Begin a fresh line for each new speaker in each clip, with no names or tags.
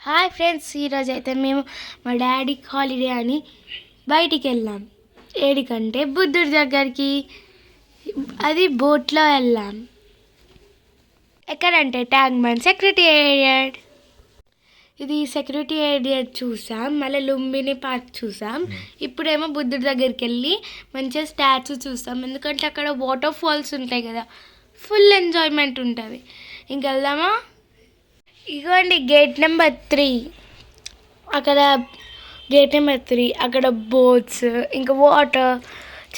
Hi friends, ఈరోజు అయితే మేము మా డాడీకి హాలిడే అని బయటికి వెళ్ళాం. ఏడికంటే బుద్ధుడి దగ్గరికి. అది బోట్లో వెళ్ళాం. ఎక్కడంటే ట్యాంక్ బండ్ సెక్రటేరియట్. ఇది సెక్రటేరియట్ చూసాం, మళ్ళీ లుంబిని పార్క్ చూసాం. ఇప్పుడేమో బుద్ధుడి దగ్గరికి వెళ్ళి మంచిగా స్టాచ్యూ చూస్తాం, ఎందుకంటే అక్కడ వాటర్ ఫాల్స్ ఉంటాయి కదా, ఫుల్ ఎంజాయ్మెంట్ ఉంటుంది. ఇంకెళ్దామా? ఇగోండి గేట్ నెంబర్ 3. అక్కడ గేట్ నెంబర్ 3 అక్కడ బోట్స్, ఇంకా వాటర్,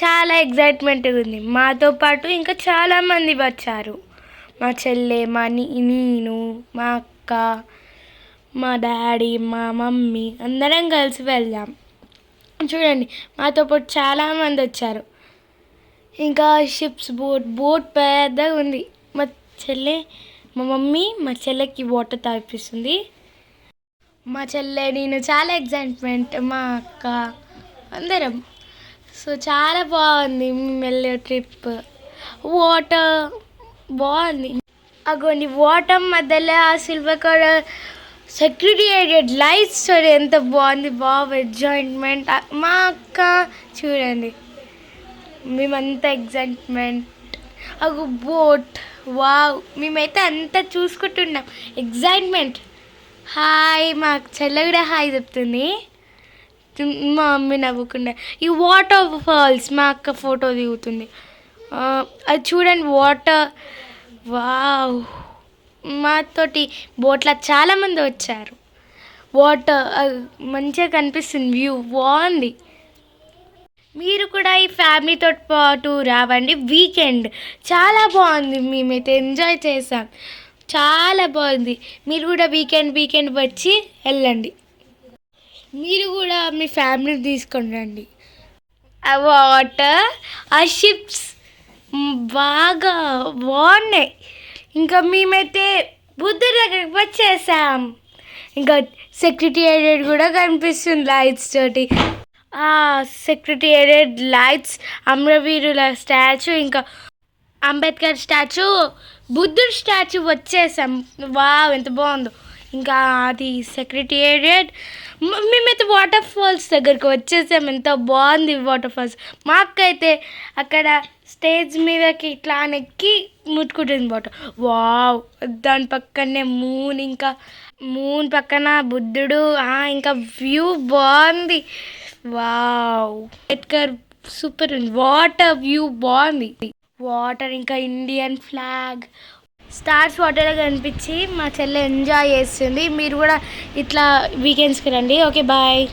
చాలా ఎగ్జైట్మెంట్ ఉంది. మాతో పాటు ఇంకా చాలామంది వచ్చారు. మా చెల్లె, నేను, మా అక్క, మా డాడీ, మా మమ్మీ అందరం కలిసి వెళ్దాం. చూడండి, మాతో పాటు చాలామంది వచ్చారు. ఇంకా షిప్స్, బోట్ పెద్దగా ఉంది. మా చెల్లె, మా మమ్మీ మా చెల్లెకి వాటర్ తాగిపిస్తుంది. మా చెల్లె, నేను చాలా ఎగ్జైట్మెంట్, మా అక్క అందరం. సో చాలా బాగుంది మేము వెళ్ళే ట్రిప్. వాటర్ బాగుంది. అగోండి వాటర్ మధ్యలో ఆ సిల్వర్ కలర్ సెక్రటేరియట్ లైట్స్ చూడండి ఎంత బాగుంది. ఎంజాయ్మెంట్. మా అక్క చూడండి, మేమంతా ఎగ్జైట్మెంట్. అగో బోట్, వావ్, మేమైతే అంతా చూసుకుంటున్నాం, ఎగ్జైట్మెంట్. హాయ్, మా చెల్లె కూడా హాయ్ చెప్తుంది. మా మమ్మీ నవ్వకుండా. ఈ వాటర్ ఫాల్స్ మా అక్క ఫోటో దిగుతుంది. అది చూడండి వాటర్, వావ్. మాతోటి బోట్లో చాలామంది వచ్చారు. వాటర్ మంచిగా కనిపిస్తుంది, వ్యూ బాగుంది. మీరు కూడా ఈ ఫ్యామిలీతో పాటు రావండి. వీకెండ్ చాలా బాగుంది, మేమైతే ఎంజాయ్ చేసాం, చాలా బాగుంది. మీరు కూడా వీకెండ్ వచ్చి వెళ్ళండి. మీరు కూడా మీ ఫ్యామిలీని తీసుకొని రండి. ఆ వాటర్, ఆ షిప్స్ బాగా బాగున్నాయి. ఇంకా మేమైతే బుద్ధుడి దగ్గరికి వచ్చేసాం. ఇంకా సెక్రటేరియట్ కూడా కనిపిస్తుంది లైట్స్ తోటి. సెక్రటేరియట్ లైట్స్, అమరవీరుల స్టాచ్యూ, ఇంకా అంబేద్కర్ స్టాచ్యూ, బుద్ధుడి స్టాచ్యూ వచ్చేసాం. వావ్, ఎంత బాగుందో. ఇంకా అది సెక్రటేరియట్. మేమైతే వాటర్ ఫాల్స్ దగ్గరికి వచ్చేసాం. ఎంత బాగుంది వాటర్ ఫాల్స్. మా అక్క అయితే అక్కడ స్టేజ్ మీదకి ఇట్లా ఎక్కి ముట్టుకుంటుంది వాటర్. వావ్, దాని పక్కనే మూన్, ఇంకా మూన్ పక్కన బుద్ధుడు. ఇంకా వ్యూ బాగుంది. వావ్, అంబేద్కర్ సూపర్ ఉంది. వాటర్ వ్యూ బాగుంది. వాటర్, ఇంకా ఇండియన్ ఫ్లాగ్, స్టార్స్ వాటర్లో కనిపించి మా చెల్లె ఎంజాయ్ చేస్తుంది. మీరు కూడా ఇట్లా వీకెండ్స్కి రండి. Okay, bye.